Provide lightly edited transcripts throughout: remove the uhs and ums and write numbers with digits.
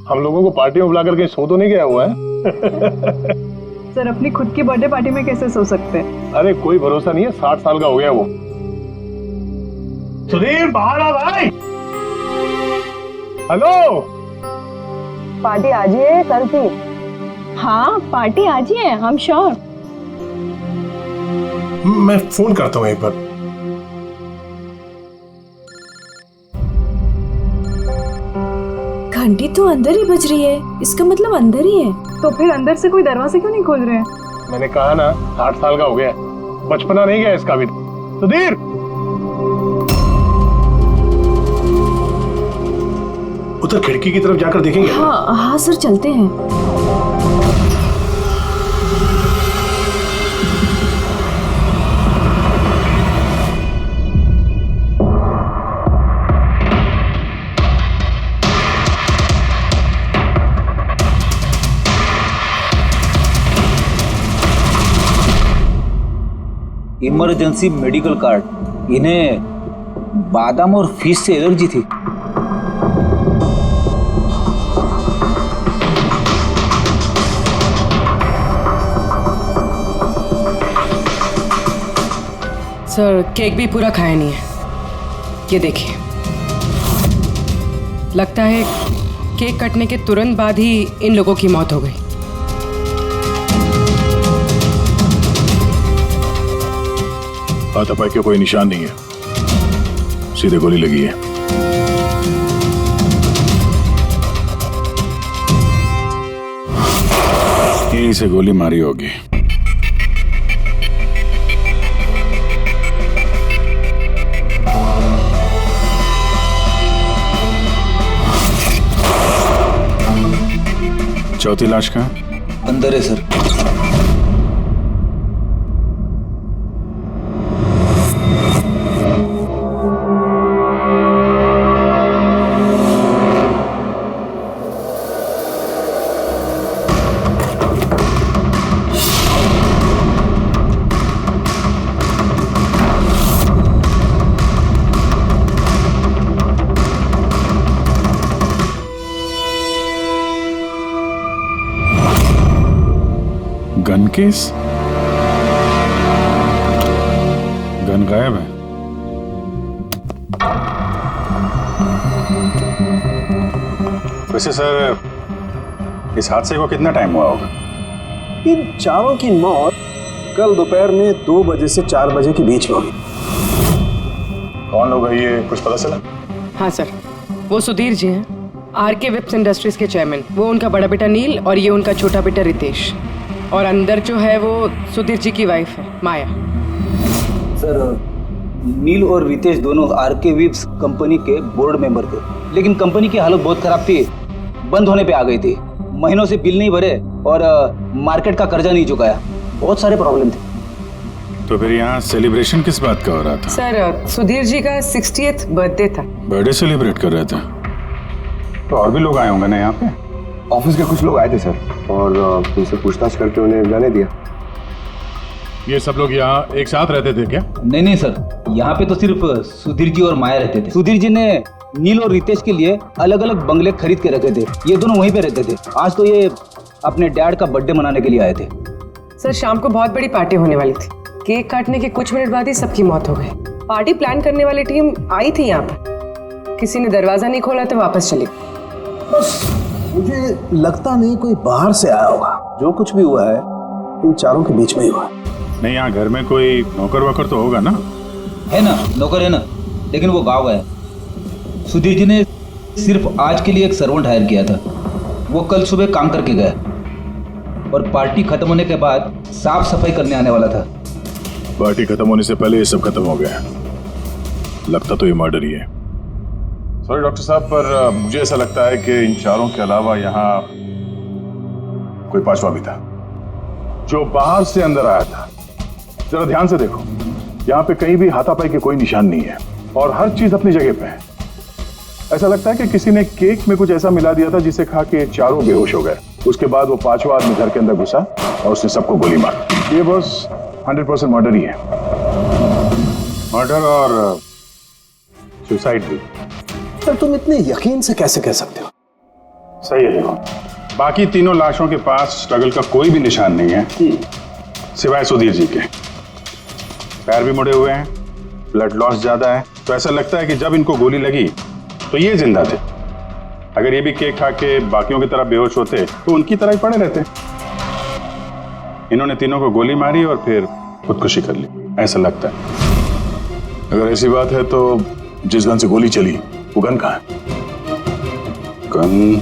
हम लोगों को पार्टी में बुला करके सो तो नहीं गया हुआ है? सर अपनी खुद की बर्थडे पार्टी में कैसे सो सकते हैं? अरे कोई भरोसा नहीं है, 60 साल का हो गया वो। सुधीर बाहर आ भाई। हेलो, पार्टी आज ही है कल की? हाँ पार्टी आज ही है, हम श्योर। मैं फोन करता हूँ एक बार। घंटी तो अंदर ही बज रही है, इसका मतलब अंदर ही है। तो फिर अंदर से कोई दरवाजे क्यों नहीं खोल रहे हैं? मैंने कहा ना 60 साल का हो गया, बचपना नहीं गया इसका भी। सुधीर, उधर खिड़की की तरफ जाकर देखेंगे। हाँ हाँ सर, चलते हैं। Emergency medical card. इन्हें बादाम और फिश से एलर्जी थी। सर केक भी पूरा खाया नहीं है, ये देखिए। लगता है केक कटने के तुरंत बाद ही इन लोगों की मौत हो गई। हाथापाई के कोई निशान नहीं है, सीधे गोली लगी है। यहीं से गोली मारी होगी। चौथी लाश कहाँ? अंदर है सर। Gun case? गन गायब है। वैसे सर, इस हादसे को कितना टाइम हुआ होगा? इन चारों की मौत कल दोपहर में 2 बजे से 4 बजे के बीच में हुई। कौन लोग है ये, कुछ पता चला? हाँ सर, वो सुधीर जी हैं, आरके वेब्स इंडस्ट्रीज के चेयरमैन। वो उनका बड़ा बेटा नील और ये उनका छोटा बेटा रितेश। और अंदर जो है वो सुधीर जी की वाइफ है माया। सर नील और रितेश दोनों आरके वेब्स कंपनी के बोर्ड मेंबर थे, लेकिन कंपनी की हालत बहुत खराब थी, बंद होने पे आ गई थी। महीनों से बिल नहीं भरे और मार्केट का कर्जा नहीं चुकाया, बहुत सारे प्रॉब्लम थे। तो फिर यहाँ सेलिब्रेशन किस बात का हो रहा था? सर सुधीर जी का 60th बर्थडे था। बर्थडे सेलिब्रेट कर रहे थे? तो और भी लोग आए होंगे ना यहाँ पे? ऑफिस के कुछ लोग आए थे सर, और उनसे पूछताछ करके उन्हें जाने दिया। ये सब लोग यहाँ एक साथ रहते थे क्या? नहीं सर, यहाँ पे तो सिर्फ सुधीर जी और माया रहते थे। सुधीर जी ने नील और रितेश के लिए अलग अलग बंगले खरीद के रखे थे, ये दोनों वहीं पे रहते थे। आज तो ये अपने डैड का बर्थडे मनाने के लिए आए थे। सर शाम को बहुत बड़ी पार्टी होने वाली थी, केक काटने के कुछ मिनट बाद ही सबकी मौत हो गई। पार्टी प्लान करने वाली टीम आई थी यहाँ पर, किसी ने दरवाजा नहीं खोला तो वापस चली। मुझे लगता नहीं कोई बाहर से आया होगा। जो कुछ भी हुआ है इन चारों के बीच में ही हुआ है। नहीं, यहाँ घर में कोई नौकर वोकर तो होगा ना? है ना, नौकर है ना, लेकिन वो गाँव गया। सुधीर जी ने सिर्फ आज के लिए एक सर्वेंट हायर किया था, वो कल सुबह काम करके गया और पार्टी खत्म होने के बाद साफ सफाई करने आने वाला था। पार्टी खत्म होने से पहले ये सब खत्म हो गया। लगता तो ये मर्डर ही है। सॉरी डॉक्टर साहब, पर मुझे ऐसा लगता है कि इन चारों के अलावा यहाँ कोई पांचवा भी था जो बाहर से अंदर आया था। जरा ध्यान से देखो, यहाँ पे कहीं भी हाथापाई के कोई निशान नहीं है और हर चीज अपनी जगह पे है। ऐसा लगता है कि किसी ने केक में कुछ ऐसा मिला दिया था जिसे खा के चारों बेहोश हो गए। उसके बाद वो पांचवा आदमी घर के अंदर घुसा और उसने सबको गोली मारी। ये बस 100% मर्डर ही है। मर्डर और सुसाइड भी। सर तुम इतने यकीन से कैसे कह सकते हो? सही है। देखो, बाकी तीनों लाशों के पास स्ट्रगल का कोई भी निशान नहीं है सिवाय सुधीर जी के। पैर भी मुड़े हुए हैं, ब्लड लॉस ज्यादा है, तो ऐसा लगता है कि जब इनको गोली लगी तो ये जिंदा थे। अगर ये भी केक खा के बाकियों की तरह बेहोश होते तो उनकी तरह ही पड़े रहते। इन्होंने तीनों को गोली मारी और फिर खुदकुशी कर ली, ऐसा लगता है। अगर ऐसी बात है तो जिस गन से गोली चली वो गन कहाँ है? गन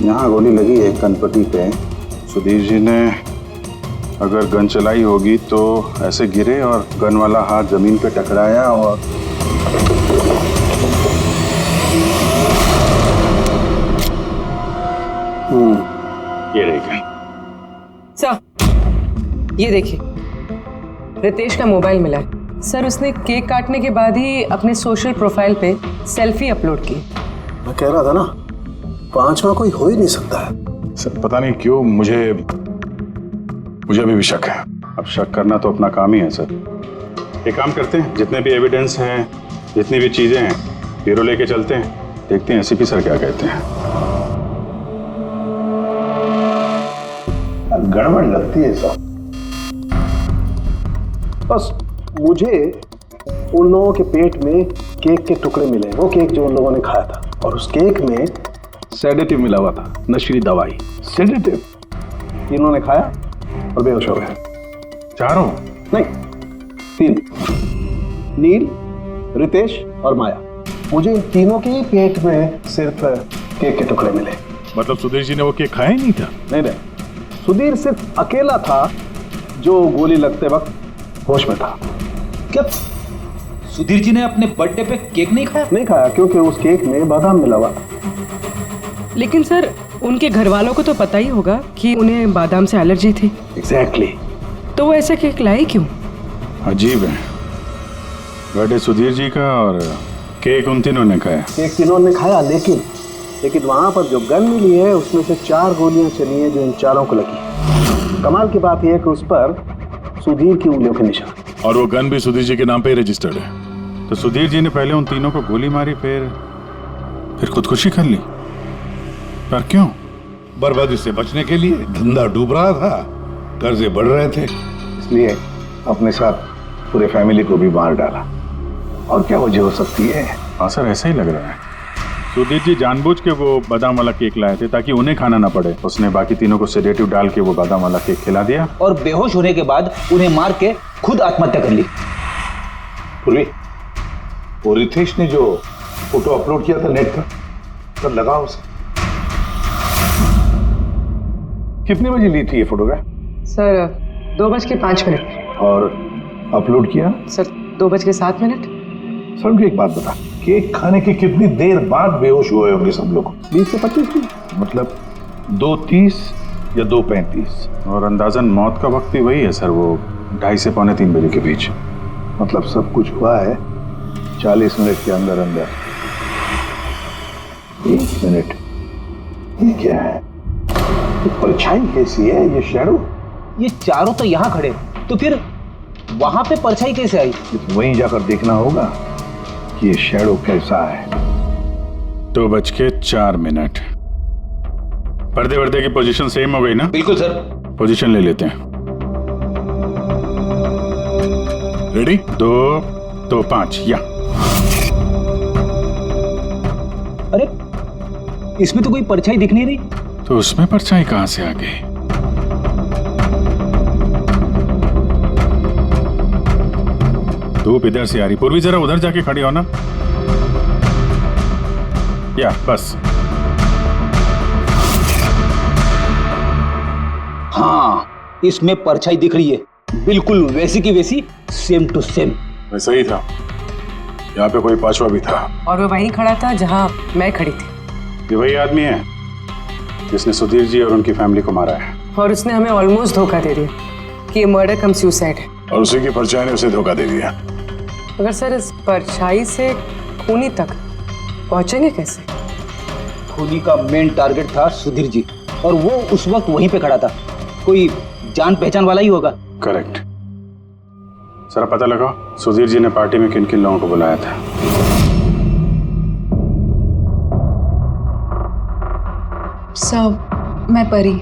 यहाँ गोली लगी है कनपट्टी पे। सुधीर जी ने अगर गन चलाई होगी तो ऐसे गिरे और गन वाला हाथ जमीन पे टकराया और ये रही गन। सर ये देखिए, रितेश का मोबाइल मिला है। सर उसने केक काटने के बाद ही अपने सोशल प्रोफाइल पे सेल्फी अपलोड की। मैं कह रहा था ना, पांचवा कोई हो ही नहीं सकता है। सर पता नहीं क्यों मुझे अभी भी शक है। अब शक करना तो अपना काम ही है सर। एक काम करते हैं, जितने भी एविडेंस हैं, जितनी भी चीजें हैं, ब्यूरो लेके चलते हैं, देखते हैं एसीपी सर क्या कहते हैं। गड़बड़ लगती है सब। बस मुझे उन लोगों के पेट में केक के टुकड़े मिले, वो केक जो उन लोगों ने खाया था, और उस केक में सेडेटिव मिला हुआ था, नशीली दवाई। सेडेटिव इन्होंने खाया और बेहोश हो गए। चारों? नहीं, 3, नील, रितेश और माया। मुझे इन तीनों के ही पेट में सिर्फ केक के टुकड़े मिले। मतलब सुधीर जी ने वो केक खाया ही नहीं था? नहीं, सुधीर सिर्फ अकेला था जो गोली लगते वक्त होश में था। क्या सुधीर जी ने अपने बर्थडे पे केक नहीं खाया? नहीं खाया, क्योंकि उस केक में बादाम मिला हुआ था। लेकिन सर उनके घर वालों को तो पता ही होगा कि उन्हें बादाम से एलर्जी थी। एग्जैक्टली। तो वो ऐसा केक लाए क्यों? अजीब है, बर्थडे सुधीर जी का और केक उन तीनों ने खाया। केक तीनों ने खाया, लेकिन वहां पर जो गन मिली है उसमें से 4 गोलियां चली हैं जो इन चारों को लगी। कमाल की बात यह है कि उस पर सुधीर की उंगलियों के निशान, और वो गन भी सुधीर जी के नाम पे ही रजिस्टर्ड है। तो सुधीर जी ने पहले उन तीनों को गोली मारी, फिर खुदकुशी कर ली। पर क्यों? बर्बादी से बचने के लिए। धंधा डूब रहा था, कर्जे बढ़ रहे थे, इसलिए अपने साथ पूरे फैमिली को भी मार डाला। और क्या वजह हो सकती है? हाँ सर, ऐसा ही लग रहा है। सुधीर जी जानबूझ के वो बादाम वाला केक लाए थे ताकि उन्हें खाना ना पड़े। उसने बाकी तीनों को सेडेटिव डाल के वो बादाम वाला केक खिला दिया और बेहोश होने के बाद उन्हें मार के खुद आत्महत्या कर ली। वो रितेश ने जो फोटो अपलोड किया था नेट पर, तब लगा उसे। कितने बजे ली थी ये फोटोग्राफ? सर 2:05। और अपलोड किया? सर 2:07। सर मुझे एक बात बता, केक खाने के कितनी देर बाद बेहोश हुए होंगे सब लोग? 20 से 25 दिन। मतलब 2:30 या 2:35। और अंदाजन मौत का वक्त भी वही है सर, वो 2:30 से 2:45 बजे के बीच। मतलब सब कुछ हुआ है 40 मिनट के अंदर अंदर। 1 मिनट, ये क्या है? ये परछाई कैसी है? ये शैडो? ये चारों तो यहाँ खड़े, तो फिर वहां पे परछाई कैसे आई? वहीं जाकर देखना होगा कि ये शैडो कैसा है। 2:04। पर्दे वर्दे की पोजीशन सेम हो गई ना? बिल्कुल सर। पोजीशन ले लेते हैं। रेडी? 2, 2, 5 या। अरे इसमें तो कोई परछाई दिख नहीं रही। तो उसमें परछाई कहां से आ गई? धूप इधर से आ रही। पूर्वी जरा उधर जाके खड़ी हो ना। या बस। हाँ, इसमें परछाई दिख रही है, बिल्कुल वैसी की वैसी, सेम टू सेम। वैसा ही था। यहाँ पे कोई पांचवा भी था। और वो वहीं खड़ा था जहां मैं खड़ी थी। ये वही आदमी है जिसने सुधीर जी और उनकी फैमिली को मारा है। और उसने हमें ऑलमोस्ट धोखा दे दिया कि ये मर्डर कम सुसाइड है। और उसी की परछाई ने उसे धोखा दे दिया। मगर सर इस परछाई से खूनी तक पहुंचेंगे कैसे? खूनी का मेन टारगेट था सुधीर जी, और वो उस वक्त वहीं पे खड़ा था। कोई जान पहचान वाला ही होगा। करेक्ट। सर पता लगा सुधीर जी ने पार्टी में किन किन लोगों को बुलाया था। सर मैं परी।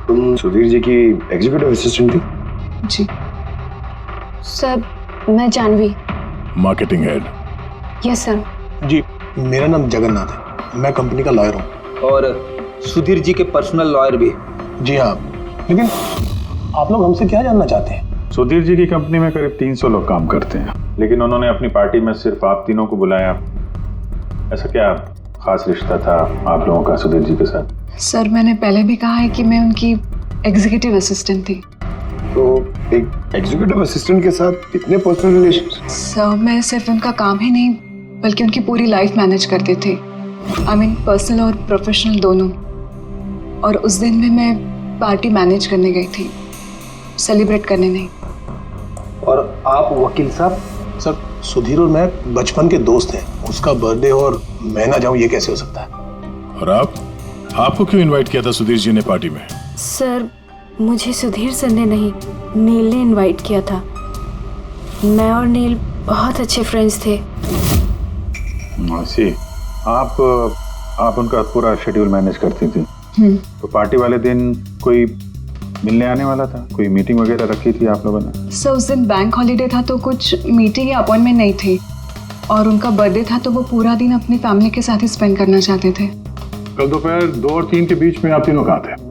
तुम सुधीर जी की एग्जीक्यूटिव असिस्टेंट थी? जी। सर मैं Janvi. Marketing head. Yes sir. जी मेरा नाम जगन्नाथ है, मैं कंपनी का लॉयर हूँ। और सुधीर जी के पर्सनल लॉयर भी। जी हाँ, लेकिन आप लोग हमसे क्या जानना चाहते हैं? सुधीर जी की कंपनी में करीब 300 लोग काम करते हैं, लेकिन उन्होंने अपनी पार्टी में सिर्फ आप तीनों को बुलाया। ऐसा क्या खास रिश्ता था आप लोगों का सुधीर जी के साथ? सर मैंने पहले भी कहा है कि मैं उनकी एग्जीक्यूटिव असिस्टेंट थी। तो एक एग्जीक्यूटिव असिस्टेंट के साथ इतने पर्सनल रिलेशन? सर मैं सिर्फ उनका काम ही नहीं बल्कि उनकी पूरी लाइफ मैनेज करते थे। आई मीन पर्सनल और प्रोफेशनल दोनों। और उस दिन में मैं पार्टी मैनेज करने गई थी, सेलिब्रेट करने नहीं। और आप वकील साहब? सर सुधीर और मैं बचपन के दोस्त हैं, उसका बर्थडे और मैं ना जाऊं ये कैसे हो सकता है? और आपको क्यों इनवाइट किया था सुधीर जी ने पार्टी में? सर मुझे सुधीर सर ने नहीं, नील ने इनवाइट किया था। मैं और नील बहुत अच्छे फ्रेंड्स थे। सी आप उनका पूरा शेड्यूल मैनेज करती थी। तो पार्टी वाले दिन कोई मिलने आने वाला था? कोई मीटिंग वगैरह रखी थी आप लोगों ने? सर उस दिन बैंक हॉलीडे था तो कुछ मीटिंग या अपॉइंटमेंट नहीं थी, और उनका बर्थडे था तो वो पूरा दिन अपनी फैमिली के साथ ही स्पेंड करना चाहते थे। कल दोपहर 2 और 3 के बीच में आप तीनों कहाँ थे?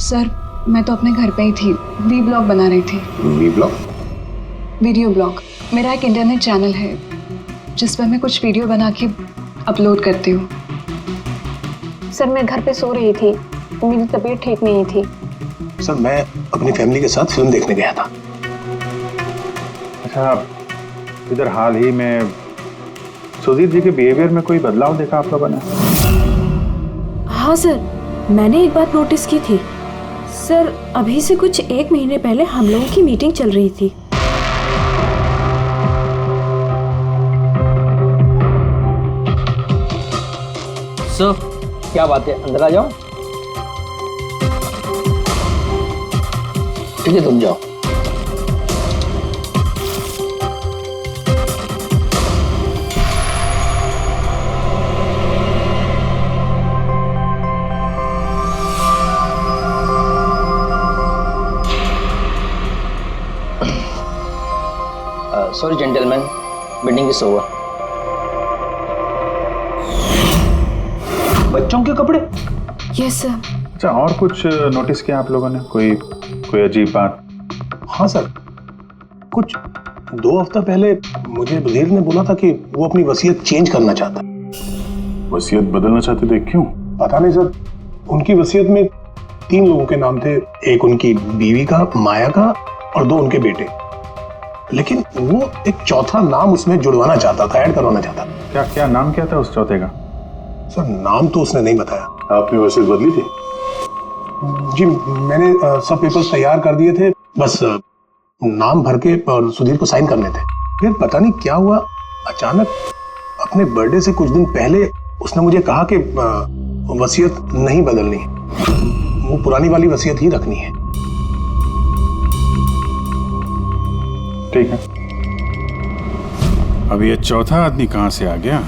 सर मैं तो अपने घर पे ही थी, वी ब्लॉग बना रही थी। V blog? Video blog. मेरा एक इंटरनेट चैनल है जिस पर मैं कुछ वीडियो बना के अपलोड करती हूँ। सर मैं घर पे सो रही थी, मेरी तबीयत ठीक नहीं थी। सर मैं अपनी फैमिली के साथ फिल्म देखने गया था। अच्छा, इधर हाल ही में सुधीर जी के बिहेवियर में कोई बदलाव देखा आप लोगों ने? हाँ सर, मैंने एक बात नोटिस की थी। सर अभी से कुछ 1 महीने पहले हम लोगों की मीटिंग चल रही थी। सर क्या बात है, अंदर आ जाओ। ठीक है तुम जाओ। Sorry gentleman, meeting is over. बच्चों के कपड़े? Yes sir. अच्छा, और कुछ नोटिस किया आप लोगों ने? कोई अजीब बात? हाँ सर, कुछ 2 हफ्ता पहले मुझे सुधीर ने बोला था कि वो अपनी वसीयत चेंज करना चाहता है। वसीयत बदलना चाहते थे, क्यों? पता नहीं सर, उनकी वसीयत में 3 लोगों के नाम थे, एक उनकी बीवी का, माया का, और 2 उनके बेटे। लेकिन वो एक चौथा नाम उसमें जुड़वाना चाहता था, ऐड करवाना चाहता था। क्या नाम क्या था उस चौथे का? सर नाम तो उसने नहीं बताया। आपने वसीयत बदली थी? जी मैंने सब पेपर्स तैयार कर दिए थे, बस नाम भर के और सुधीर को साइन करने थे। फिर पता नहीं क्या हुआ, अचानक अपने बर्थडे से कुछ दिन पहले उसने मुझे कहा कि वसीयत नहीं बदलनी, वो पुरानी वाली वसीयत ही रखनी है। ठीक है, अब ये चौथा आदमी कहां से आ गया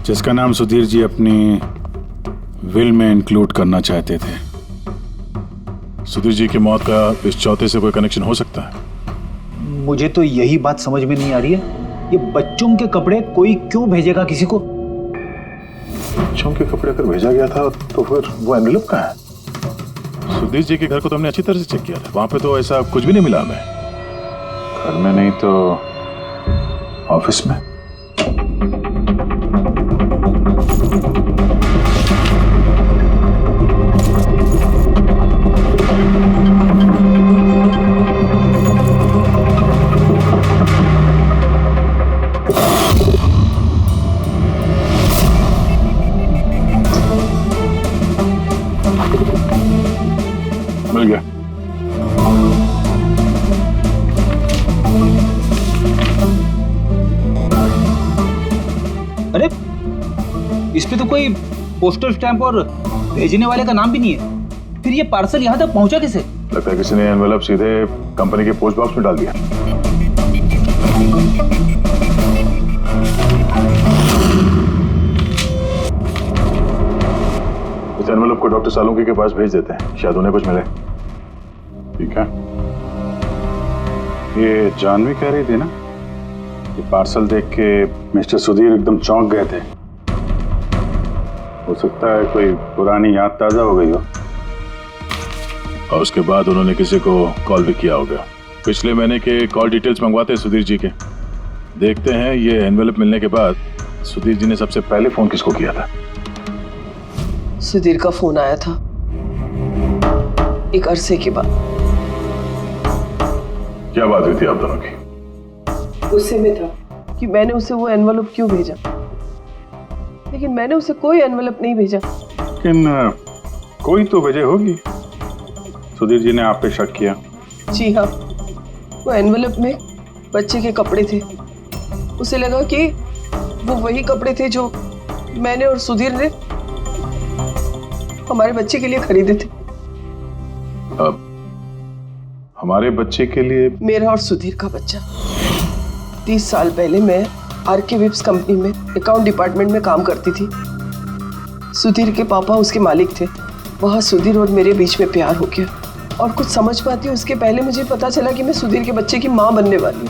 जिसका नाम सुधीर जी अपनी विल में इंक्लूड करना चाहते थे? सुधीर जी की मौत का इस चौथे से कोई कनेक्शन हो सकता है? मुझे तो यही बात समझ में नहीं आ रही है, ये बच्चों के कपड़े कोई क्यों भेजेगा किसी को? बच्चों के कपड़े अगर भेजा गया था तो फिर वो एनवेलप कहाँ है? सुधीर जी के घर को तो हमने अच्छी तरह से चेक किया था, वहां पे तो ऐसा कुछ भी नहीं मिला हमें। घर में नहीं तो ऑफिस में? मिल गया। अरे इस पे तो कोई पोस्टल स्टैंप और भेजने वाले का नाम भी नहीं है, फिर ये पार्सल यहाँ तक पहुंचा कैसे? लगता है किसी ने एनवेलप सीधे कंपनी के पोस्ट बॉक्स में डाल दिया। इस एनवेलप को डॉक्टर सालुंकी के पास भेज देते हैं, शायद उन्हें कुछ मिले। ठीक है। ये जानवी कह रही थी ना कि पार्सल देख के मिस्टर सुधीर एकदम चौंक गए थे। हो सकता है कोई पुरानी याद ताजा हो गई हो। और उसके बाद उन्होंने किसी को कॉल भी किया होगा। पिछले महीने के कॉल डिटेल्स मंगवाते हैं सुधीर जी के। देखते हैं ये एनवेलप मिलने के बाद सुधीर जी ने सबसे पहले फोन किसको किया था। सुधीर का फोन आया था एक अरसे के बाद। क्या बात हुई थी आप दोनों की? गुस्से में था कि मैंने उसे वो एनवेलप क्यों भेजा, लेकिन मैंने उसे कोई एनवेलप नहीं भेजा। लेकिन कोई तो वजह होगी। सुधीर जी ने आप पे शक किया। जी हाँ, वो एनवेलप में बच्चे के कपड़े थे। उसे लगा कि वो वही कपड़े थे जो मैंने और सुधीर ने हमारे बच्चे के लिए खरीदे थे। अब हमारे बच्चे के लिए? मेरा और सुधीर का बच्चा। 30 साल पहले मैं आरके विप्स कंपनी में अकाउंट डिपार्टमेंट में काम करती थी। सुधीर के पापा उसके मालिक थे। वहाँ सुधीर और मेरे बीच में प्यार हो गया और कुछ समझ पाती उसके पहले मुझे पता चला कि मैं सुधीर के बच्चे की माँ बनने वाली हूँ।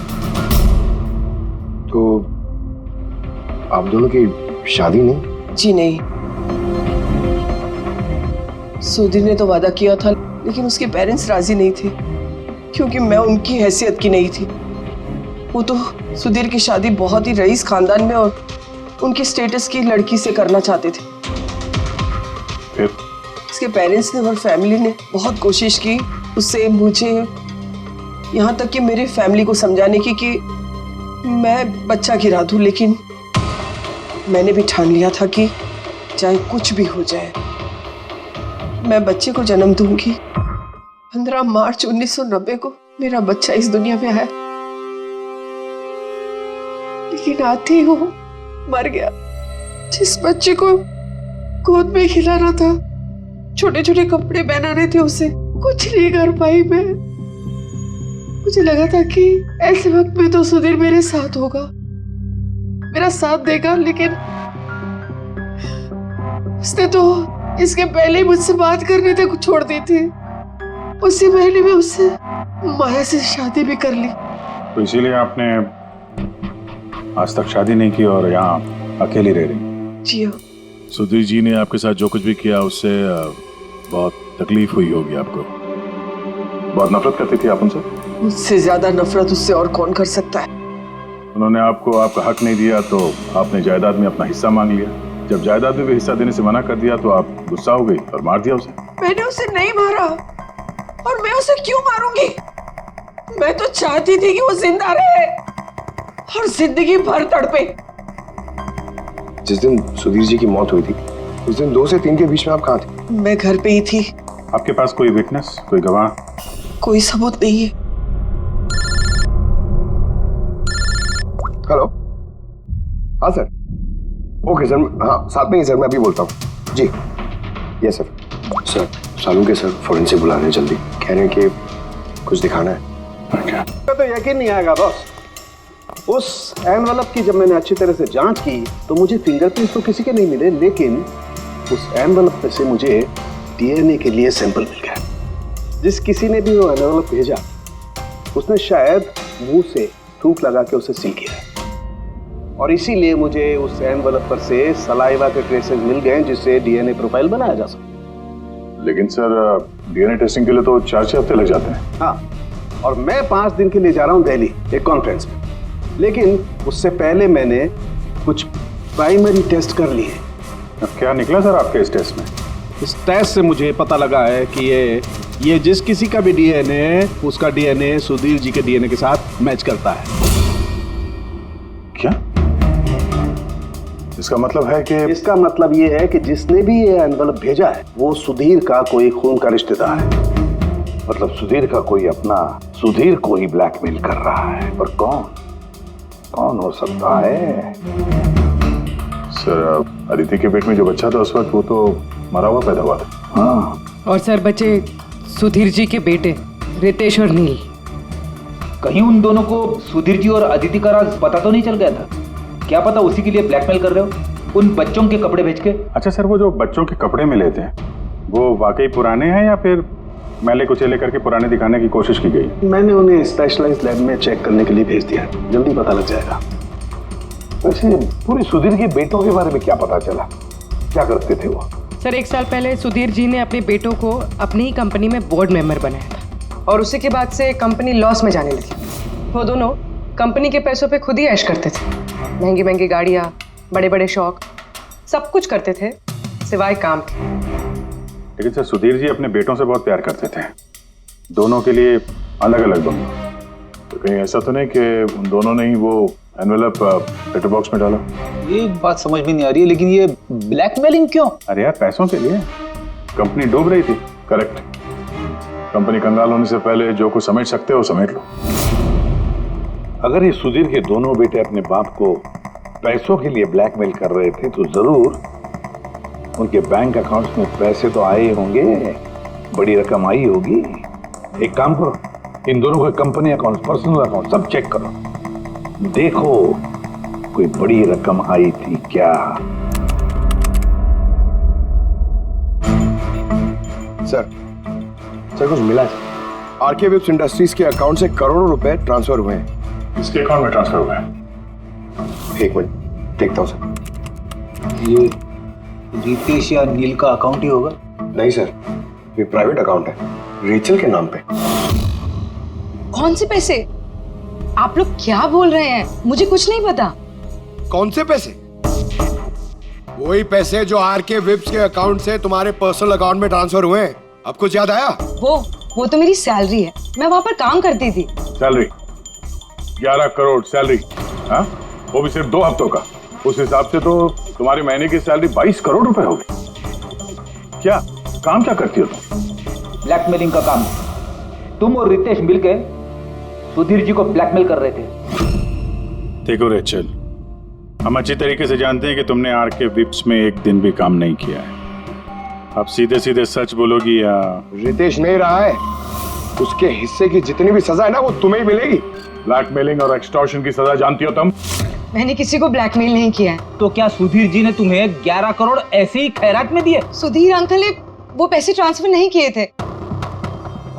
तो आप दोनों की शादी नहीं? जी नहीं। सुधीर ने तो वादा किया था, लेकिन उसके पेरेंट्स राजी नहीं थे क्योंकि मैं उनकी हैसियत की नहीं थी। वो तो सुधीर की शादी बहुत ही रईस खानदान में और उनके स्टेटस की लड़की से करना चाहते थे। फिर उसके पेरेंट्स ने और फैमिली ने बहुत कोशिश की उससे, मुझे, यहाँ तक कि मेरी फैमिली को समझाने की कि मैं बच्चा गिरा दूं, लेकिन मैंने भी ठान लिया था कि चाहे कुछ भी हो जाए मैं बच्चे को जन्म दूंगी। 15 मार्च 1990 को मेरा बच्चा इस दुनिया में आया, लेकिन आते ही वो मर गया। जिस बच्चे को गोद में खिलाना था, छोटे छोटे कपड़े पहनाने थे उसे, कुछ नहीं कर पाई मैं। मुझे लगा था कि ऐसे वक्त में तो सुधीर मेरे साथ होगा, मेरा साथ देगा, लेकिन उसने तो इसके पहले ही मुझसे बात करने तक छोड़ दी थी। उससे पहले मैं उससे माया से शादी भी कर ली। तो इसीलिए आपने आज तक शादी नहीं की और यहाँ अकेली रह रही? जी हाँ। सुधीर जी ने आपके साथ जो कुछ भी किया उससे बहुत तकलीफ हुई होगी आपको। बहुत नफरत करती थी आप उनसे? मुझसे ज्यादा नफरत उससे और कौन कर सकता है। उन्होंने आपको आपका हक नहीं दिया तो आपने जायदाद में अपना हिस्सा मांग लिया। जब जायदाद में भी हिस्सा देने से मना कर दिया तो आप गुस्सा हो गई और मार दिया उसे। मैंने उसे नहीं मारा, और मैं उसे क्यों मारूंगी? मैं तो चाहती थी कि वो जिंदा रहे और जिंदगी भर तड़पे। जिस दिन सुधीर जी की मौत हुई थी उस दिन 2 से 3 के बीच में आप कहाँ थे? मैं घर पे ही थी। आपके पास कोई विटनेस, कोई गवाह? कोई सबूत नहीं है। हेलो, हाँ सर। ओके सर, हाँ साथ में ही सर, मैं अभी बोलता हूँ जी। Yes sir. Sir Salunke sir forensic बुला रहे हैं जल्दी, कह रहे हैं कि कुछ दिखाना है। तो यकीन नहीं आएगा बॉस, उस एनवेलप की जब मैंने अच्छी तरह से जांच की तो मुझे फिंगरप्रिंट्स तो किसी के नहीं मिले, लेकिन उस एनवेलप में से मुझे डीएनए के लिए सैंपल मिल गया। जिस किसी ने भी वो एनवेलप भेजा उसने शायद मुंह से थूक लगा के उसे सील किया है, और इसीलिए मुझे उस एनवेलप पर से सलाइवा के ट्रेसेस मिल गए जिससे डीएनए प्रोफाइल बनाया जा सकता। लेकिन सर डीएनए टेस्टिंग के लिए तो 4-6 हफ्ते लग जाते हैं। हाँ, और मैं 5 दिन के लिए जा रहा हूँ दिल्ली एक कॉन्फ्रेंस में, लेकिन उससे पहले मैंने कुछ प्राइमरी टेस्ट कर लिए। क्या निकला सर आपके इस टेस्ट में? इस टेस्ट से मुझे पता लगा है कि ये जिस किसी का भी डीएनए, उसका डीएनए सुधीर जी के डीएनए के साथ मैच करता है। क्या? इसका मतलब है कि? इसका मतलब ये है कि जिसने भी ये एनवेलप भेजा है वो सुधीर का कोई खून का रिश्तेदार है। मतलब सुधीर का कोई अपना सुधीर को ही ब्लैकमेल कर रहा है। पर कौन हो सकता है? सर अदिति के पेट में जो बच्चा था उस वक्त वो तो मरा हुआ पैदा हुआ था। हाँ। और सर बच्चे सुधीर जी के बेटे रितेश और नील। कहीं उन दोनों को सुधीर जी और अदिति का राज पता तो नहीं चल गया था? क्या पता उसी के लिए ब्लैकमेल कर रहे हो उन बच्चों के कपड़े बेच के। अच्छा सर, वो जो बच्चों के कपड़े मिले थे वो वाकई पुराने हैं या फिर मैले कुचेले करके पुराने दिखाने की कोशिश की गई? मैंने उन्हें स्पेशलाइज्ड लैब में चेक करने के लिए भेज दिया, जल्दी पता लग जाएगा। वैसे पूरे सुधीर के बेटों के बारे में क्या पता चला, क्या करते थे वो? सर 1 साल पहले सुधीर जी ने अपने बेटों को अपनी ही कंपनी में बोर्ड मेंबर बनाया था और उसी के बाद से कंपनी लॉस में जाने लगी। वो दोनों कंपनी के पैसों पे खुद ही ऐश करते थे, महंगी महंगी गाड़ियाँ, बड़े बड़े शौक, सब कुछ करते थे सिवाय काम के। लेकिन सर सुधीर जी अपने बेटों से बहुत प्यार करते थे, दोनों के लिए अलग अलग बंगले। तो कहीं ऐसा तो नहीं कि उन दोनों ने ही वो एनवेलप लेटर बॉक्स में डाला? ये बात समझ में नहीं आ रही है, लेकिन ये ब्लैकमेलिंग क्यों? अरे यार पैसों के लिए, कंपनी डूब रही थी। करेक्ट। कंपनी कंगाल होने से पहले जो कुछ समेट सकते हो समेट लो। अगर ये सुधीर के दोनों बेटे अपने बाप को पैसों के लिए ब्लैकमेल कर रहे थे तो जरूर उनके बैंक अकाउंट्स में पैसे तो आए होंगे, बड़ी रकम आई होगी। एक काम करो, इन दोनों के कंपनी अकाउंट, पर्सनल अकाउंट सब चेक करो, देखो कोई बड़ी रकम आई थी क्या। सर कुछ मिला है? आरके वेब्स इंडस्ट्रीज के अकाउंट से करोड़ों रुपए ट्रांसफर हुए हैं। इसके अकाउंट में ट्रांसफर हुआ है? एक मिनट देखता हूँ सर। ये रितेश या नील का अकाउंट ही होगा? नहीं सर, ये प्राइवेट अकाउंट है, रेचल के नाम पे। कौन से पैसे? आप लोग क्या बोल रहे हैं? मुझे कुछ नहीं पता। कौन से पैसे? वही पैसे जो आरके वेब्स के अकाउंट से तुम्हारे पर्सनल अकाउंट में ट्रांसफर हुए हैं। अब कुछ याद आया? वो तो मेरी सैलरी है, मैं वहां पर काम करती थी। Salary 11 crore salary? हाँ, वो भी सिर्फ 2 हफ्तों का। उस हिसाब से तो तुम्हारी महीने की सैलरी 22 करोड़ रुपए होगी। क्या काम क्या करती हो तुम? ब्लैकमेलिंग का काम। तुम और रितेश मिलकर सुधीर जी को ब्लैकमेल कर रहे थे। देखो रेचल, हम अच्छी तरीके से जानते हैं कि तुमने आरके विप्स में एक दिन भी काम नहीं किया है। अब सीधे सीधे सच बोलोगी या? रितेश नहीं रहा है, उसके हिस्से की जितनी भी सजा है ना वो तुम्हें ही मिलेगी। ब्लैकमेलिंग और एक्सटॉर्शन की सजा जानती हो तुम? मैंने किसी को ब्लैकमेल नहीं किया है। तो क्या सुधीर जी ने तुम्हें 11 करोड़ ऐसे ही खैरात में दिए? सुधीर अंकल ने वो पैसे ट्रांसफर नहीं किए थे।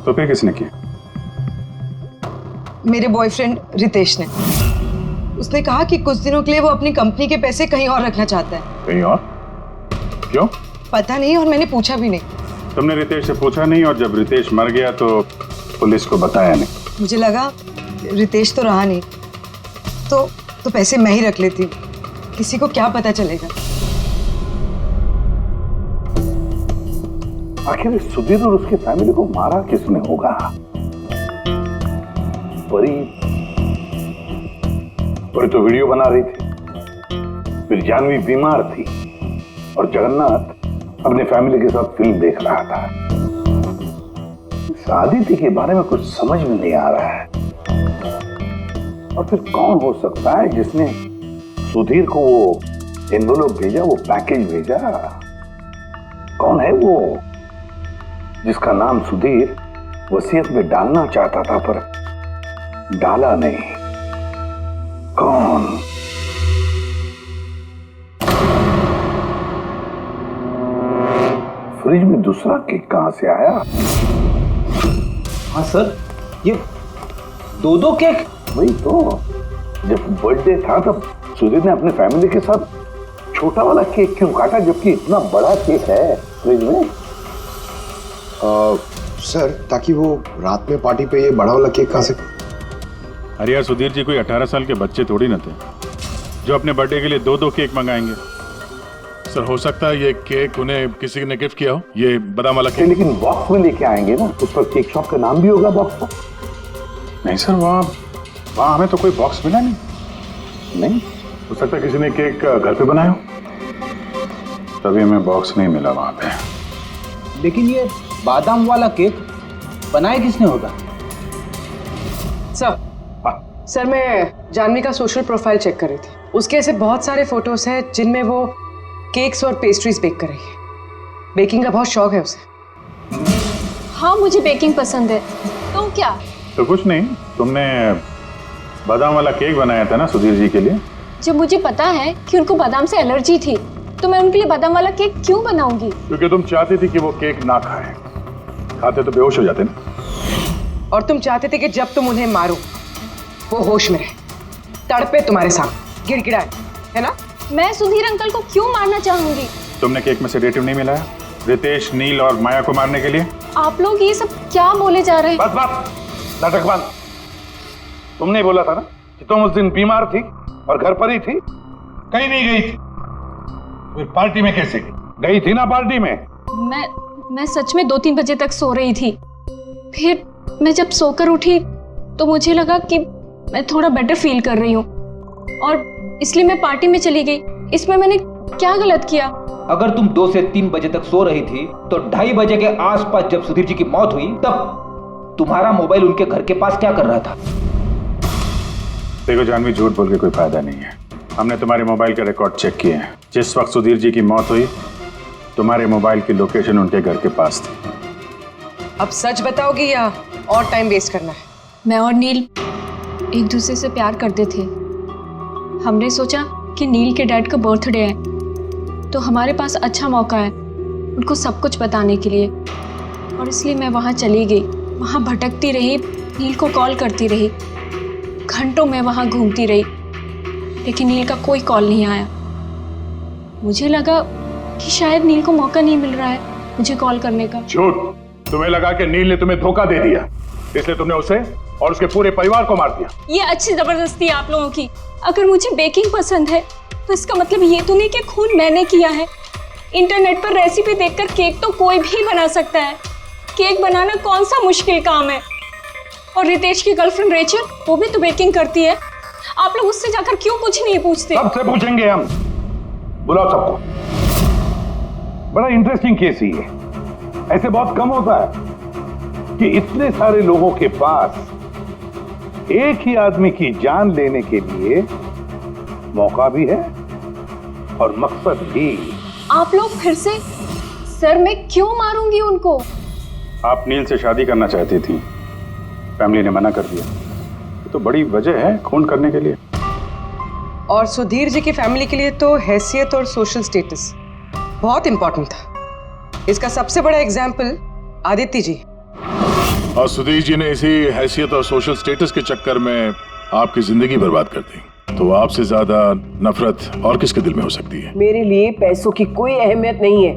तो फिर किसने किया? मेरे बॉयफ्रेंड रितेश ने। उसने कहा कि कुछ दिनों के लिए वो अपनी कंपनी के पैसे कहीं और रखना चाहता है। कहीं और? क्यों? पता नहीं, और मैंने पूछा भी नहीं। तुमने रितेश से पूछा नहीं, और जब रितेश मर गया तो पुलिस को बताया नहीं? मुझे लगा रितेश तो रहा नहीं, तो पैसे मैं ही रख लेती हूँ, किसी को क्या पता चलेगा। आखिर सुधीर और उसके फैमिली को मारा किसने होगा? परी तो वीडियो बना रही थी, फिर जानवी बीमार थी और जगन्नाथ अपने फैमिली के साथ फिल्म देख रहा था। आदित्य के बारे में कुछ समझ में नहीं आ रहा है। और फिर कौन हो सकता है जिसने सुधीर को वो एनवेलप भेजा, वो पैकेज भेजा? कौन है वो जिसका नाम सुधीर वसीयत में डालना चाहता था पर डाला नहीं? कौन? फ्रिज में दूसरा केक कहां से आया? हाँ सर, ये 2 केक। वही तो, जब बर्थडे था तब सुधीर ने अपने फैमिली के साथ छोटा वाला केक क्यों काटा, जबकि इतना बड़ा केक है फ्रिज में? सर, ताकि वो रात में पार्टी पे ये बड़ा वाला केक खा सके। अरे यार, सुधीर जी कोई 18 साल के बच्चे थोड़ी ना थे जो अपने बर्थडे के लिए 2 केक मंगाएंगे। सर, हो सकता है ये केक उन्हें किसी ने गिफ्ट किया हो, ये बादाम वाला केक। लेकिन बॉक्स में लेके आएंगे ना, उस पर केक शॉप का नाम भी होगा बॉक्स पर। नहीं सर, वहाँ हमें तो कोई बॉक्स मिला नहीं। हो सकता है किसी ने केक घर पे बनाया हो, तभी हमें बॉक्स नहीं मिला वहाँ पे। लेकिन ये बादाम वाला केक बनाया किसने होगा? सर मैं जानवी का सोशल प्रोफाइल चेक कर रही थी। उसके ऐसे बहुत सारे फोटोज हैं जिनमें वो केक्स और पेस्ट्रीज बेक कर रही है। बेकिंग का बहुत शौक है उसे। हाँ मुझे बेकिंग पसंद है। तो क्या? तो कुछ नहीं, तुमने बादाम वाला केक बनाया था ना सुधीर जी के लिए। जब मुझे पता है कि उनको बादाम से एलर्जी थी तो मैं उनके लिए बादाम वाला केक क्यों बनाऊंगी? क्योंकि तुम चाहती थी कि वो केक ना खाए, खाते तो बेहोश हो जाते ना। और तुम चाहते थे कि जब तुम उन्हें मारो वो होश में रहे, तड़पे तुम्हारे सामने, गिड़गिड़ाए, है ना? मैं सुधीर अंकल को क्यों मारना चाहूंगी? तुमने केक में सेडेटिव नहीं मिलाया रितेश, नील और माया को मारने के लिए? आप लोग ये सब क्या बोले जा रहे हैं? बस बस, नाटक बंद। तुमने बोला था ना कि तुम उस दिन बीमार थी और घर पर ही थी, कहीं नहीं गई थी। फिर पार्टी में कैसे गई थी ना पार्टी में? मैं सच में 2-3 बजे तक सो रही थी। फिर मैं जब सोकर उठी तो मुझे लगा कि मैं थोड़ा बेटर फील कर रही हूँ और इसलिए मैं पार्टी में चली गई। इसमें मैंने क्या गलत किया? अगर तुम 2 से 3 बजे तक सो रही थी तो 2:30 बजे के आसपास जब सुधीर जी की मौत हुई तब तुम्हारा मोबाइल उनके घर के पास क्या कर रहा था? देखो जानवी, झूठ बोल के कोई फायदा नहीं है। हमने तुम्हारे मोबाइल के रिकॉर्ड चेक किए हैं। जिस वक्त सुधीर जी की मौत हुई तुम्हारे मोबाइल की लोकेशन उनके घर के पास थी। अब सच बताओगी या और टाइम वेस्ट करना है? मैं और नील एक दूसरे से प्यार करते थे। हमने सोचा कि नील के डैड का बर्थडे है तो हमारे पास अच्छा मौका है उनको सब कुछ बताने के लिए, और इसलिए मैं वहाँ चली गई। वहाँ भटकती रही, नील को कॉल करती रही, घंटों में वहाँ घूमती रही, लेकिन नील का कोई कॉल नहीं आया। मुझे लगा कि शायद नील को मौका नहीं मिल रहा है मुझे कॉल करने का। झूठ! तुम्हें लगा कि नील ने तुम्हें धोखा दे दिया, इसलिए तुमने उसे और उसके पूरे परिवार को मार दिया। ये अच्छी जबरदस्ती है आप लोगों की। अगर मुझे बेकिंग पसंद है तो इसका मतलब ये तो नहीं कि खून मैंने किया है। इंटरनेट पर रेसिपी देखकर केक तो कोई भी बना सकता है। केक बनाना कौन सा मुश्किल काम है? और रितेश की गर्लफ्रेंड रेचल, वो भी तो बेकिंग करती है। आप लोग उससे जाकर क्यों कुछ नहीं पूछते? सबसे पूछेंगे हम, बुलाओ सबको। बड़ा इंटरेस्टिंग केस ही है। ऐसे बहुत कम होता है कि इतने सारे लोगों के पास एक ही आदमी की जान लेने के लिए मौका भी है और मकसद भी। आप लोग फिर से? सर मैं क्यों मारूंगी उनको? आप नील से शादी करना चाहती थी, फैमिली ने मना कर दिया। ये तो बड़ी वजह है खून करने के लिए। और सुधीर जी की फैमिली के लिए तो हैसियत और सोशल स्टेटस बहुत इंपॉर्टेंट था। इसका सबसे बड़ा एग्जाम्पल आदित्य जी। और सुधीर जी ने इसी हैसियत और सोशल स्टेटस के चक्कर में आपकी जिंदगी बर्बाद कर दी। तो आपसे ज्यादा नफरत और किसके दिल में हो सकती है? मेरे लिए पैसों की कोई अहमियत नहीं है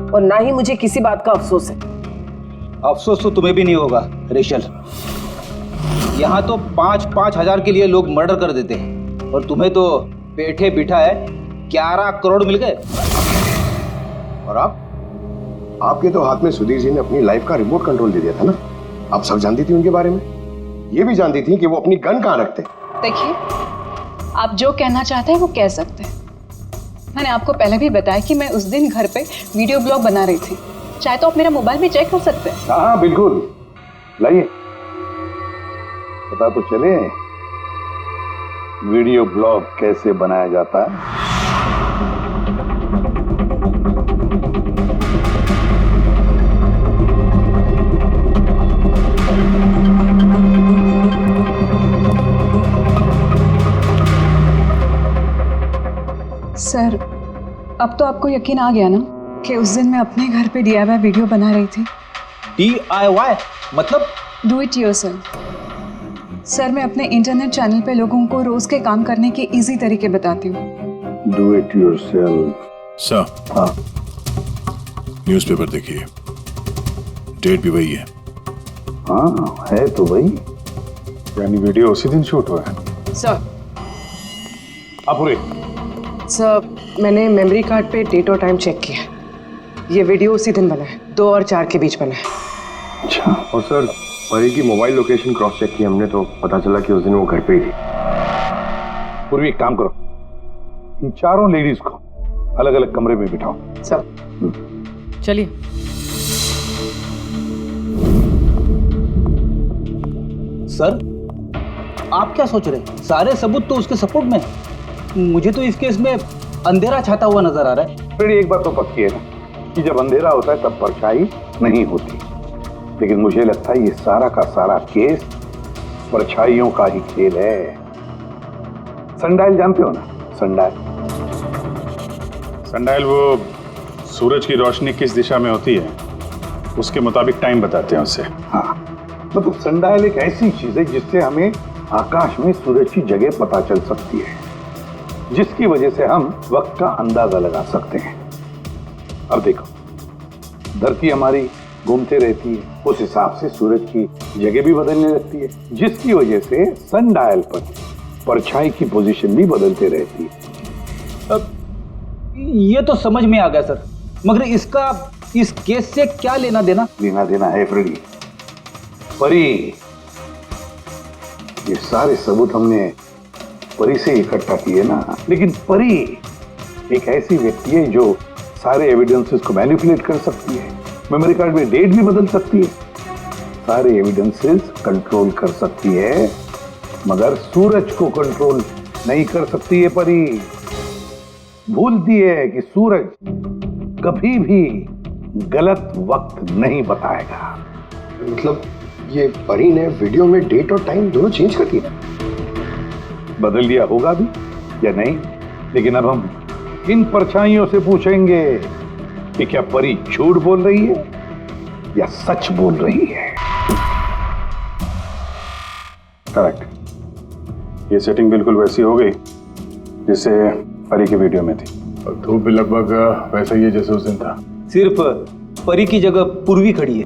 और ना ही मुझे किसी बात का अफसोस है। अफसोस तो तुम्हें भी नहीं होगा रेशल। यहाँ तो 5-5 हजार के लिए लोग मर्डर कर देते हैं और तुम्हें तो बैठे बिठाए 11 करोड़ मिल गए। और आपके तो हाथ में सुधीर जी ने अपनी लाइफ का रिमोट कंट्रोल दे दिया था ना। आप सब जानती थी उनके बारे में, ये भी जानती थी कि वो अपनी गन कहाँ रखते हैं। देखिए, आप जो कहना चाहते हैं वो कह सकते हैं। मैंने आपको पहले भी बताया कि मैं उस दिन घर पे वीडियो ब्लॉग बना रही थी। चाहे तो आप मेरा मोबाइल भी चेक कर सकते हैं। हाँ बिल्कुल, लाइए पता तो चले वीडियो ब्लॉग कैसे बनाया जाता है। सर, अब तो आपको यकीन आ गया ना कि उस दिन मैं अपने घर पे DIY वीडियो बना रही थी। DIY मतलब? Do it yourself. सर, मैं अपने इंटरनेट चैनल पे लोगों को रोज के काम करने के इजी तरीके बताती हूँ। Do it yourself. सर, हाँ, न्यूज़पेपर देखिए, डेट भी वही है। हाँ है तो वही, यानी वीडियो उसी दिन शूट हुआ है। सर, पूरे सर मैंने मेमोरी कार्ड पे डेट और टाइम चेक किया। ये वीडियो उसी दिन बना है, 2 और 4 के बीच बना है। अच्छा। और सर, परी की मोबाइल लोकेशन क्रॉस चेक की हमने तो पता चला कि उस दिन वो घर पे ही थी। पूर्वी एक काम करो, इन चारों लेडीज को अलग अलग कमरे में बिठाओ। सर चलिए। सर आप क्या सोच रहे हैं? सारे सबूत तो उसके सपोर्ट में है। मुझे तो इस केस में अंधेरा छाता हुआ नजर आ रहा है। फिर एक बात तो पक्की है ना कि जब अंधेरा होता है तब परछाई नहीं होती। लेकिन मुझे लगता है ये सारा का सारा केस परछाइयों का ही खेल है। सनडायल जानते हो ना? सनडायल सनडायल वो सूरज की रोशनी किस दिशा में होती है उसके मुताबिक टाइम बताते हैं उससे। हाँ, मतलब सनडायल एक ऐसी चीज है जिससे हमें आकाश में सूरज की जगह पता चल सकती है, जिसकी वजह से हम वक्त का अंदाजा लगा सकते हैं। अब देखो, धरती हमारी घूमते रहती है, उस हिसाब से सूरज की जगह भी बदलने लगती है, जिसकी वजह से सनडायल पर परछाई की पोजीशन भी बदलते रहती है। अब ये तो समझ में आ गया सर, मगर इसका इस केस से क्या लेना देना? लेना देना है फ्रेडी। परी, ये सारे सबूत हमने परी से इकट्ठा किए ना, लेकिन परी एक ऐसी व्यक्ति है जो सारे एविडेंसेस को मैनिपुलेट कर सकती है, मेमोरी कार्ड में डेट भी बदल सकती है, सारे एविडेंसेस कंट्रोल कर सकती है, मगर सूरज को कंट्रोल नहीं कर सकती है। परी भूलती है कि सूरज कभी भी गलत वक्त नहीं बताएगा। मतलब ये परी ने वीडियो में डेट और टाइम दोनों चेंज कर दिया? बदल दिया होगा भी या नहीं, लेकिन अब हम इन परछाइयों से पूछेंगे कि क्या परी झूठ बोल रही है या सच बोल रही है। करेक्ट, ये सेटिंग बिल्कुल वैसी हो गई जैसे परी की वीडियो में थी, और धूप भी लगभग वैसा ही है जैसे उस दिन था। सिर्फ परी की जगह पूर्वी खड़ी है।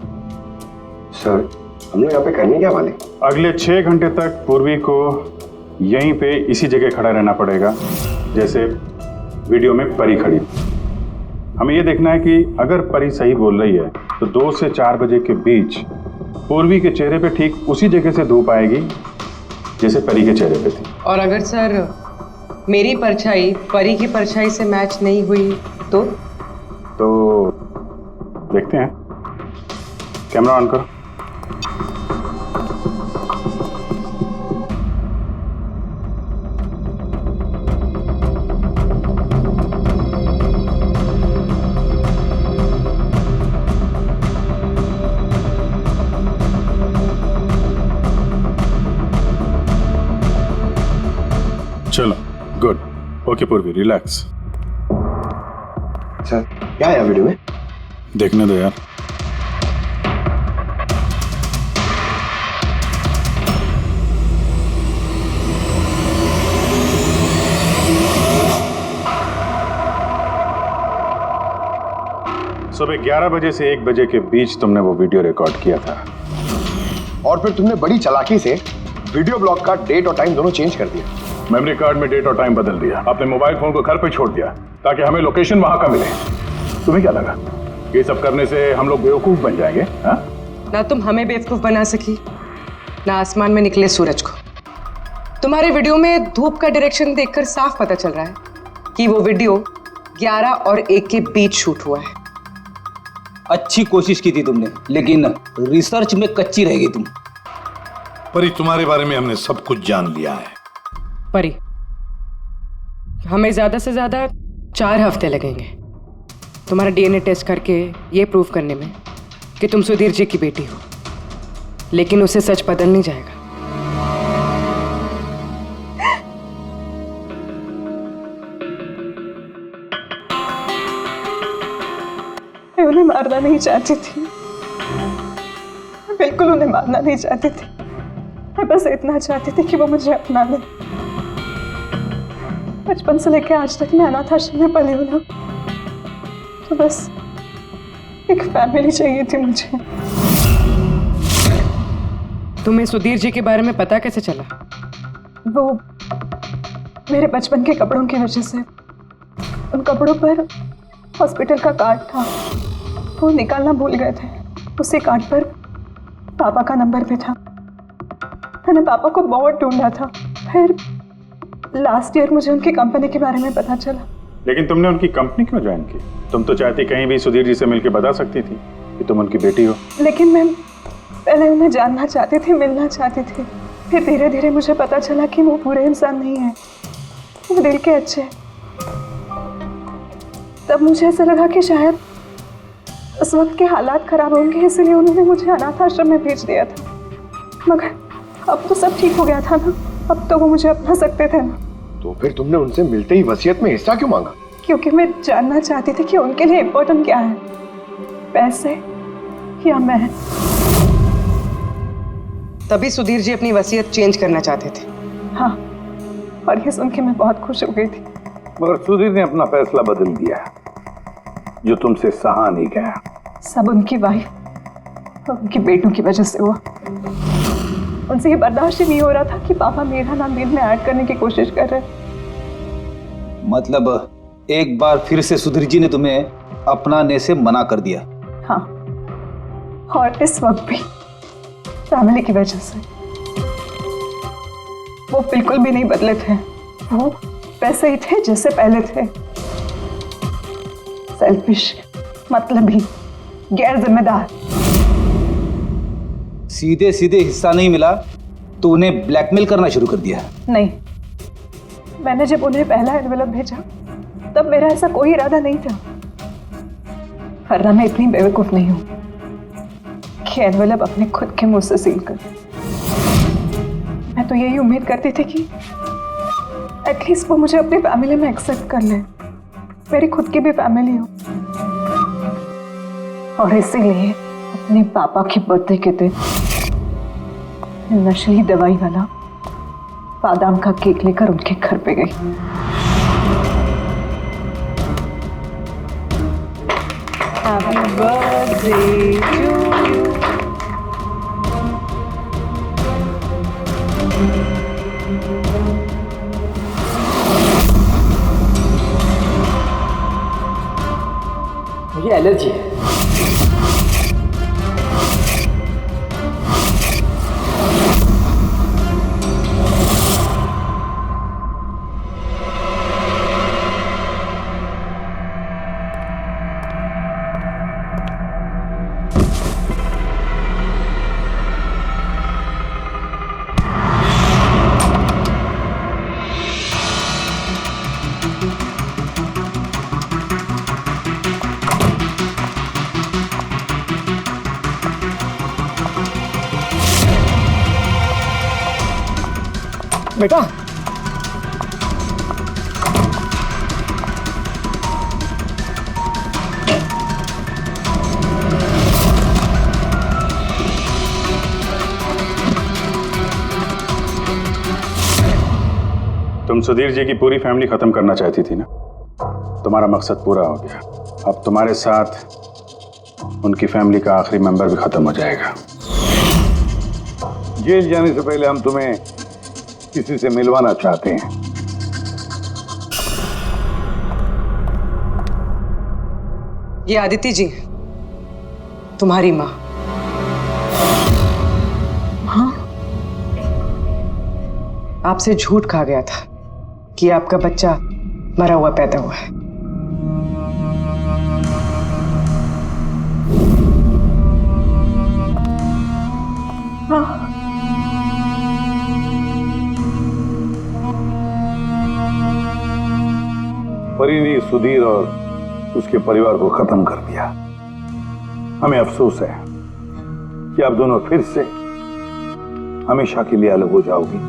सर, हम लोग यहाँ पे करने क्या वाले? अगले 6 घंटे तक पूर्वी को यहीं पे इसी जगह खड़ा रहना पड़ेगा जैसे वीडियो में परी खड़ी। हमें ये देखना है कि अगर परी सही बोल रही है तो 2 से 4 बजे के बीच पूर्वी के चेहरे पे ठीक उसी जगह से धूप आएगी जैसे परी के चेहरे पे थी। और अगर सर मेरी परछाई परी की परछाई से मैच नहीं हुई तो देखते हैं। कैमरा ऑन करो। चलो, गुड। ओके पूर्वी, रिलैक्स। सर, क्या है वीडियो में? देखने दो यार। सुबह 11 बजे से 1 बजे के बीच तुमने वो वीडियो रिकॉर्ड किया था, और फिर तुमने बड़ी चालाकी से वीडियो ब्लॉग का डेट और टाइम दोनों चेंज कर दिया। मेमोरी कार्ड में डेट और टाइम बदल दिया, अपने मोबाइल फोन को घर पे छोड़ दिया ताकि हमें लोकेशन वहां का मिले। तुम्हें क्या लगा ये सब करने से हम लोग बेवकूफ बन जाएंगे? हाँ? ना तुम हमें बेवकूफ बना सकी, ना आसमान में निकले सूरज को। तुम्हारे वीडियो में धूप का डायरेक्शन देखकर साफ पता चल रहा है कि वो वीडियो 11 और 1 के बीच शूट हुआ है। अच्छी कोशिश की थी तुमने, लेकिन रिसर्च में कच्ची रह गई तुम। परी, तुम्हारे बारे में हमने सब कुछ जान लिया है। परी, हमें ज्यादा से ज्यादा 4 हफ्ते लगेंगे तुम्हारा डीएनए टेस्ट करके ये प्रूव करने में कि तुम सुधीर जी की बेटी हो, लेकिन उससे सच बदल नहीं जाएगा। मैं उन्हें मारना नहीं चाहती थी, मैं बिल्कुल उन्हें मारना नहीं चाहती थी। मैं बस इतना चाहती थी कि वो मुझे अपना ले। बचपन से लेकर आज तक मैं अनाथ आश्रम में पली हूँ ना, तो बस एक फैमिली चाहिए थी मुझे। तुम्हें सुधीर जी के बारे में पता कैसे चला? वो मेरे बचपन के कपड़ों की वजह से, उन कपड़ों पर हॉस्पिटल का कार्ड था, वो निकालना भूल गए थे। उसी कार्ड पर पापा का नंबर भी था। मैंने पापा को बहुत ढूंढा था, फिर लास्ट ईयर मुझे उनकी कंपनी के बारे में पता चला। लेकिन तुमने उनकी कंपनी क्यों ज्वाइन की? तुम तो चाहती कहीं भी सुधीर जी से मिलकर बता सकती थी कि तुम उनकी बेटी हो। लेकिन मैं पहले उन्हें जानना चाहती थी, मिलना चाहती थी। फिर धीरे धीरे मुझे पता चला कि वो बुरे इंसान नहीं है, वो दिल के अच्छे। तब मुझे ऐसा लगा कि शायद उस वक्त के हालात खराब होंगे इसलिए उन्होंने मुझे अनाथ आश्रम में भेज दिया था, मगर अब तो सब ठीक हो गया था ना, अब तो वो मुझे अपना सकते थे ना। तो फिर तुमने उनसे मिलते ही वसीयत में हिस्सा क्यों मांगा? क्योंकि मैं जानना चाहती थी कि उनके लिए इम्पोर्टेंट क्या है, पैसे या मैं। तभी सुधीर जी अपनी वसीयत चेंज करना चाहते थे। हाँ, और ये सुन के मैं बहुत खुश हो गई थी। मगर सुधीर ने अपना फैसला बदल दिया, जो तुमसे सहा नहीं गया। सब उनकी वाइफ और उनके बेटों की वजह से हुआ। उनसे ये बर्दाश्त ही नहीं हो रहा था कि पापा मेरा नाम बिल में ऐड करने की कोशिश कर रहे। मतलब एक बार फिर से सुधीर जी ने तुम्हें अपनाने से मना कर दिया? हाँ, और इस वक्त भी फैमिली की वजह से। वो बिल्कुल भी नहीं बदले थे, वो वैसे ही थे जैसे पहले थे। सेल्फिश, मतलबी, गैर जिम्मेदार। सीधे सीधे हिस्सा नहीं मिला तो उन्हें ब्लैकमेल करना शुरू कर दिया? नहीं, मैंने जब उन्हें पहला एनवेलप भेजा तब मेरा ऐसा कोई इरादा नहीं था, वरना मैं इतनी बेवकूफ नहीं हूं कि एनवेलप अपने खुद के मुंह से सील कर। मैं तो यही उम्मीद करती थी कि एटलीस्ट वो मुझे अपनी फैमिली में एक्सेप्ट कर ले, मेरी खुद की भी फैमिली हो। और इसीलिए अपने पापा की बर्थडे के दिन नशीली दवाई वाला बादाम का केक लेकर उनके घर पे गई। Happy birthday to you. मुझे एलर्जी है। बेटा, तुम सुधीर जी की पूरी फैमिली खत्म करना चाहती थी ना, तुम्हारा मकसद पूरा हो गया। अब तुम्हारे साथ उनकी फैमिली का आखिरी मेंबर भी खत्म हो जाएगा। जेल जाने से पहले हम तुम्हें किसी से मिलवाना चाहते हैं। ये आदिति जी, तुम्हारी माँ। हाँ, आपसे झूठ कहा गया था कि आपका बच्चा मरा हुआ पैदा हुआ है। हाँ, परी ने सुधीर और उसके परिवार को खत्म कर दिया। हमें अफसोस है कि आप दोनों फिर से हमेशा के लिए अलग हो जाओगी।